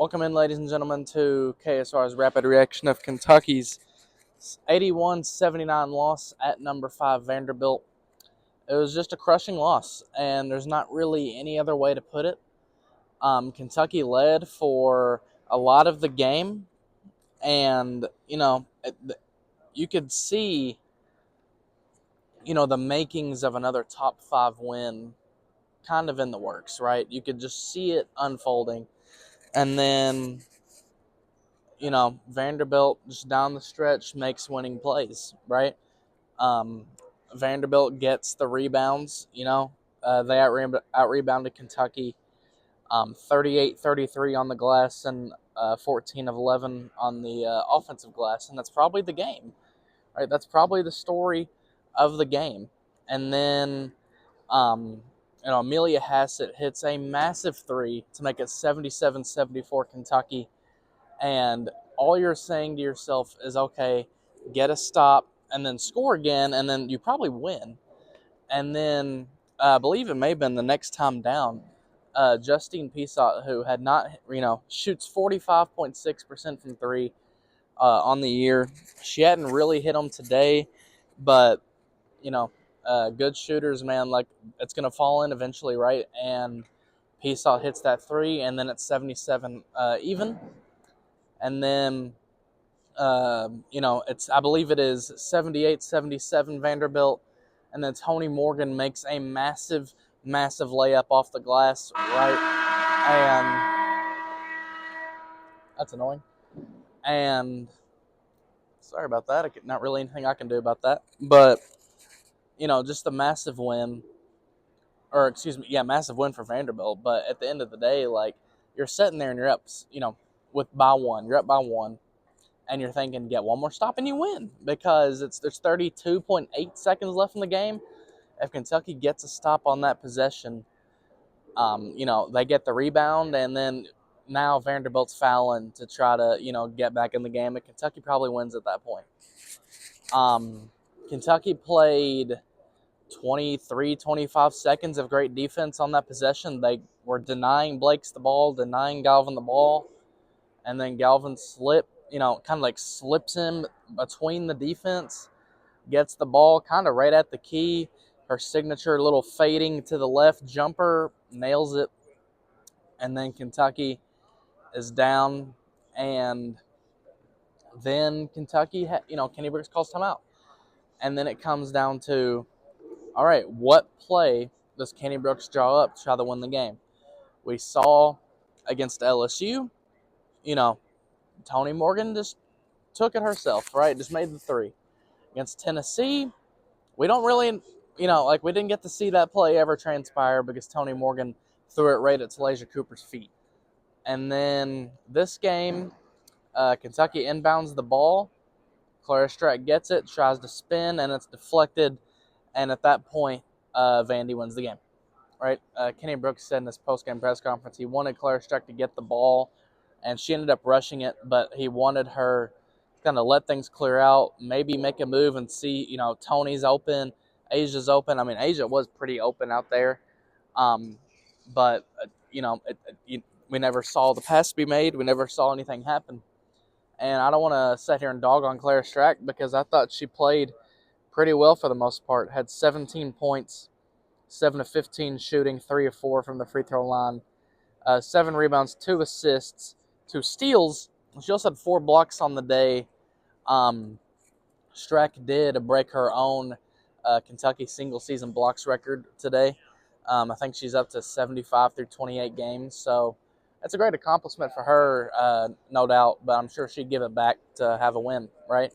Welcome in, ladies and gentlemen, to KSR's rapid reaction of Kentucky's 81-79 loss at number 5 Vanderbilt. It was just a crushing loss, and there's not really any other way to put it. Kentucky led for a lot of the game, and you could see the makings of another top 5 win kind of in the works, right? You could just see it unfolding, and then Vanderbilt just down the stretch makes winning plays, right? Um, Vanderbilt gets the rebounds. They out-rebounded Kentucky 38-33 on the glass and 14 of 11 on the offensive glass, and that's probably the game, right? That's probably the story of the game. And then, Amelia Hassett hits a massive three to make it 77-74 Kentucky. And all you're saying to yourself is, okay, get a stop and then score again, and then you probably win. And then I believe it may have been the next time down, Justine Peacock, who had not, shoots 45.6% from three on the year. She hadn't really hit them today, but, good shooters, man, like it's going to fall in eventually, right? And Peacock hits that three, and then it's 77 even. And then, I believe it is 78-77 Vanderbilt. And then Tony Morgan makes a massive, massive layup off the glass, right? And that's annoying. And sorry about that. Not really anything I can do about that. But, just a massive win. Or, excuse me, massive win for Vanderbilt. But at the end of the day, like, you're sitting there and you're up, by one. You're up by one. And you're thinking, get one more stop and you win, because there's 32.8 seconds left in the game. If Kentucky gets a stop on that possession, they get the rebound, and then now Vanderbilt's fouling to try to, get back in the game, and Kentucky probably wins at that point. Kentucky played 23, 25 seconds of great defense on that possession. They were denying Blakes the ball, denying Galvin the ball, and then Galvin slips him between the defense, gets the ball kind of right at the key. Her signature little fading to the left jumper, nails it. And then Kentucky is down. And then Kentucky, Kenny Brooks calls timeout. And then it comes down to, all right, what play does Kenny Brooks draw up to try to win the game? We saw against LSU, Tony Morgan just took it herself, right? Just made the three. Against Tennessee, we don't really, we didn't get to see that play ever transpire because Tony Morgan threw it right at Talaysia Cooper's feet. And then this game, Kentucky inbounds the ball. Clara Strack gets it, tries to spin, and it's deflected. And at that point, Vandy wins the game, right? Kenny Brooks said in his post-game press conference he wanted Clara Strack to get the ball, and she ended up rushing it, but he wanted her to kind of let things clear out, maybe make a move and see, Tony's open, Asia's open. I mean, Asia was pretty open out there, but, we never saw the pass be made. We never saw anything happen. And I don't want to sit here and dog on Clara Strack because I thought she played pretty well for the most part. Had 17 points, 7 of 15 shooting, 3 of 4 from the free throw line, 7 rebounds, 2 assists, 2 steals. She also had 4 blocks on the day. Strack did break her own Kentucky single-season blocks record today. I think she's up to 75 through 28 games. So it's a great accomplishment for her, no doubt, but I'm sure she'd give it back to have a win, right?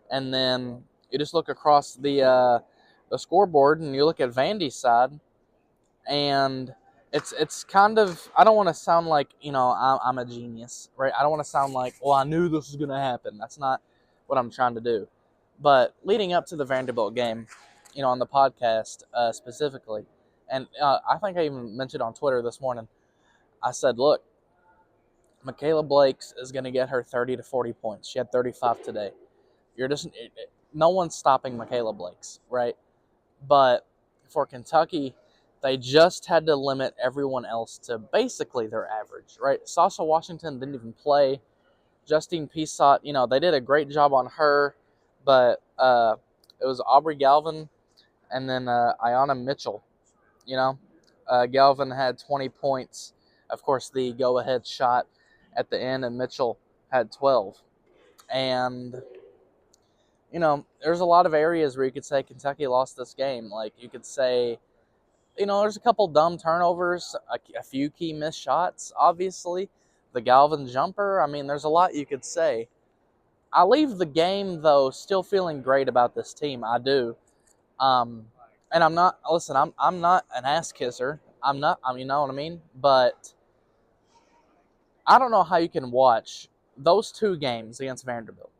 And then you just look across the scoreboard and you look at Vandy's side, and it's kind of, I don't want to sound like, I'm a genius, right? I don't want to sound like, well, I knew this was going to happen. That's not what I'm trying to do. But leading up to the Vanderbilt game, on the podcast specifically, and I think I even mentioned on Twitter this morning, I said, look, Michaela Blakes is going to get her 30 to 40 points. She had 35 today. No one's stopping Michaela Blakes, right? But for Kentucky, They just had to limit everyone else to basically their average, right? Sasha Washington didn't even play. Justine Peacock, they did a great job on her, but it was Aubrey Galvin and then Ayanna Mitchell. Galvin had 20 points. Of course, the go-ahead shot at the end, and Mitchell had 12. And, there's a lot of areas where you could say Kentucky lost this game. Like, you could say, there's a couple dumb turnovers, a few key missed shots, obviously. The Galvin jumper, there's a lot you could say. I leave the game, though, still feeling great about this team. I do. And I'm not, listen, I'm not an ass kisser. I'm not, you know what I mean? But I don't know how you can watch those two games against Vanderbilt.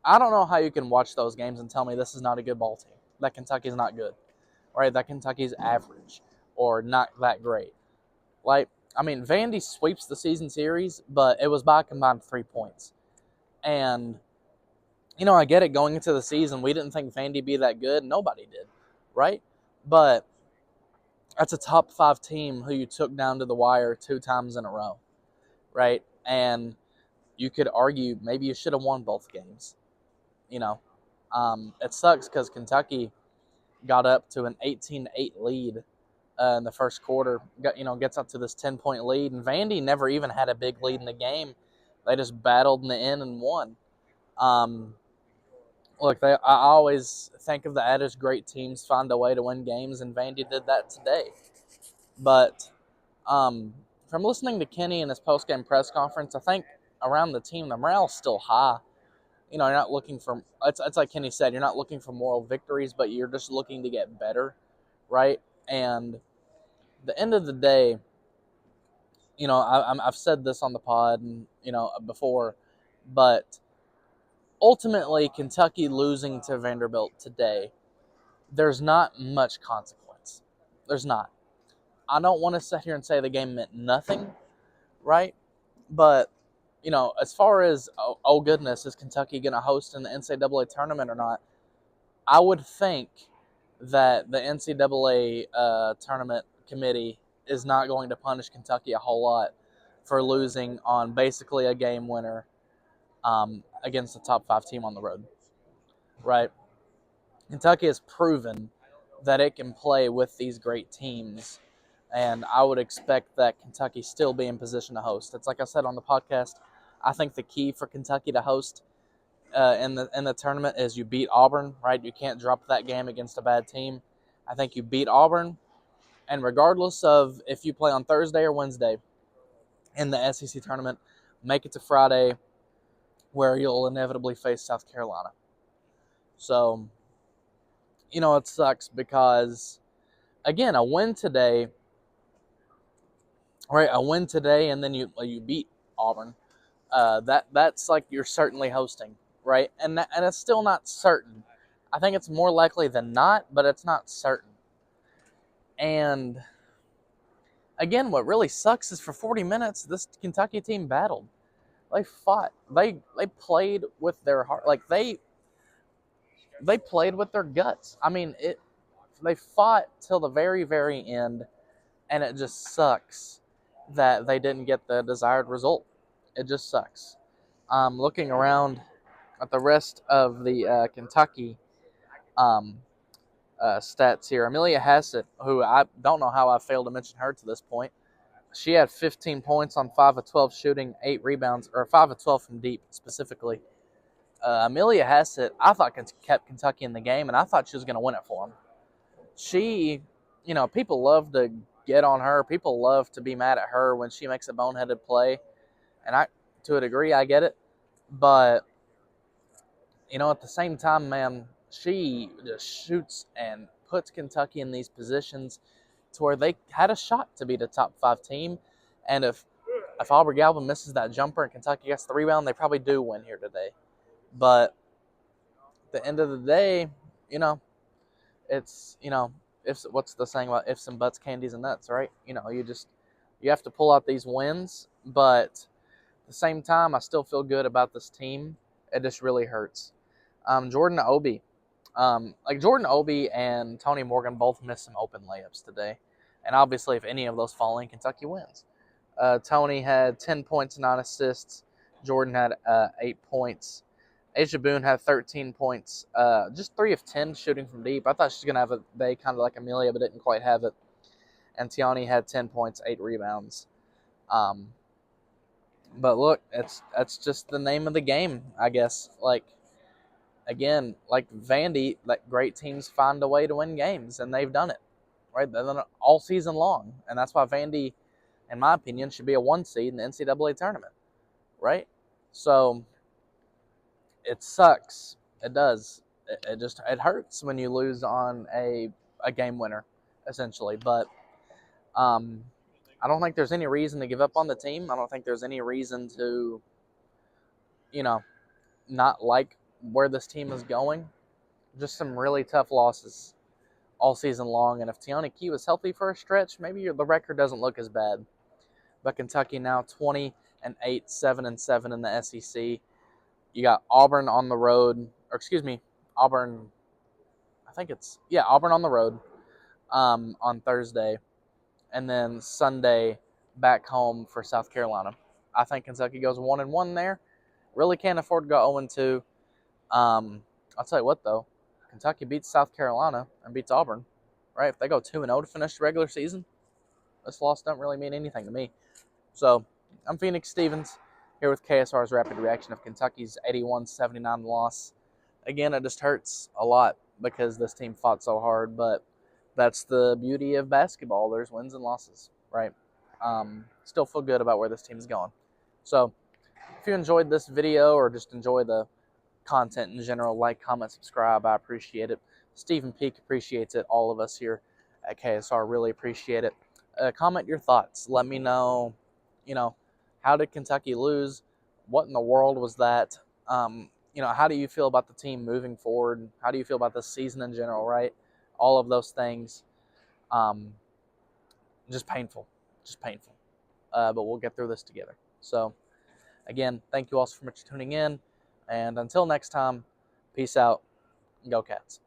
I don't know how you can watch those games and tell me this is not a good ball team, that Kentucky's not good, right? That Kentucky's average or not that great. Vandy sweeps the season series, but it was by a combined 3 points. And, I get it, going into the season, we didn't think Vandy be that good. Nobody did, right? But that's a top 5 team who you took down to the wire 2 times in a row, right? And you could argue maybe you should have won both games. It sucks because Kentucky got up to an 18-8 lead in the first quarter. Gets up to this 10-point lead, and Vandy never even had a big lead in the game. They just battled in the end and won. Look, I always think of the adage, great teams find a way to win games, and Vandy did that today. But from listening to Kenny in his post-game press conference, I think around the team, the morale's still high. You're not looking for, it's like Kenny said, you're not looking for moral victories, but you're just looking to get better, right? And the end of the day, I've said this on the pod and, before, but ultimately Kentucky losing to Vanderbilt today, there's not much consequence. There's not. I don't want to sit here and say the game meant nothing, right? But, as far as, oh goodness, is Kentucky going to host in the NCAA tournament or not? I would think that the NCAA tournament committee is not going to punish Kentucky a whole lot for losing on basically a game winner against the top 5 team on the road, right? Kentucky has proven that it can play with these great teams, and I would expect that Kentucky still be in position to host. It's like I said on the podcast, I think the key for Kentucky to host in the tournament is you beat Auburn, right? You can't drop that game against a bad team. I think you beat Auburn, and regardless of if you play on Thursday or Wednesday in the SEC tournament, make it to Friday where you'll inevitably face South Carolina. So, it sucks because, again, a win today, right? A win today, and then you beat Auburn. That's like you're certainly hosting, right? And it's still not certain. I think it's more likely than not, but it's not certain. And again, what really sucks is for 40 minutes, this Kentucky team battled. They fought. They played with their heart. Like they played with their guts. They fought till the very, very end, and it just sucks that they didn't get the desired result. It just sucks. Looking around at the rest of the Kentucky stats here, Amelia Hassett, who I don't know how I failed to mention her to this point, she had 15 points on 5 of 12 shooting, 8 rebounds, or 5 of 12 from deep specifically. Amelia Hassett, I thought kept Kentucky in the game, and I thought she was going to win it for them. She, people love to get on her. People love to be mad at her when she makes a boneheaded play. And to a degree, I get it. But, at the same time, man, she just shoots and puts Kentucky in these positions to where they had a shot to be the top 5 team. And if Aubrey Galvin misses that jumper and Kentucky gets the rebound, they probably do win here today. But at the end of the day, it's, what's the saying about ifs and buts, candies and nuts, right? You have to pull out these wins, but at the same time, I still feel good about this team. It just really hurts. Jordan Obi, Like Jordan Obi and Tony Morgan both missed some open layups today. And obviously, if any of those fall in, Kentucky wins. Tony had 10 points, 9 assists. Jordan had 8 points. Asia Boone had 13 points, just 3 of 10 shooting from deep. I thought she was going to have a day kind of like Amelia, but didn't quite have it. And Tiani had 10 points, 8 rebounds. But look, that's just the name of the game, I guess. Like, again, like Vandy, like great teams find a way to win games, and they've done it, right? They've done it all season long. And that's why Vandy, in my opinion, should be a 1 seed in the NCAA tournament, right? So it sucks. It does. It hurts when you lose on a game winner, essentially. But I don't think there's any reason to give up on the team. I don't think there's any reason to, not like where this team is going. Just some really tough losses all season long. And if Tiana Key was healthy for a stretch, maybe the record doesn't look as bad. But Kentucky now 20-8, 7-7 in the SEC. You got Auburn on the road, Auburn. Auburn on the road on Thursday, and then Sunday back home for South Carolina. I think Kentucky goes 1-1 there. Really can't afford to go 0-2. I'll tell you what though, Kentucky beats South Carolina and beats Auburn, right? If they go 2-0 to finish the regular season, this loss don't really mean anything to me. So I'm Phoenix Stevens here with KSR's rapid reaction of Kentucky's 81-79 loss. Again, it just hurts a lot because this team fought so hard, but that's the beauty of basketball. There's wins and losses, right? Still feel good about where this team's going. So if you enjoyed this video or just enjoy the content in general, like, comment, subscribe. I appreciate it. Stephen Peak appreciates it. All of us here at KSR really appreciate it. Comment your thoughts. Let me know, how did Kentucky lose? What in the world was that? How do you feel about the team moving forward? How do you feel about the season in general, right? All of those things. Just painful. But we'll get through this together. So, again, thank you all so much for tuning in. And until next time, peace out. Go Cats.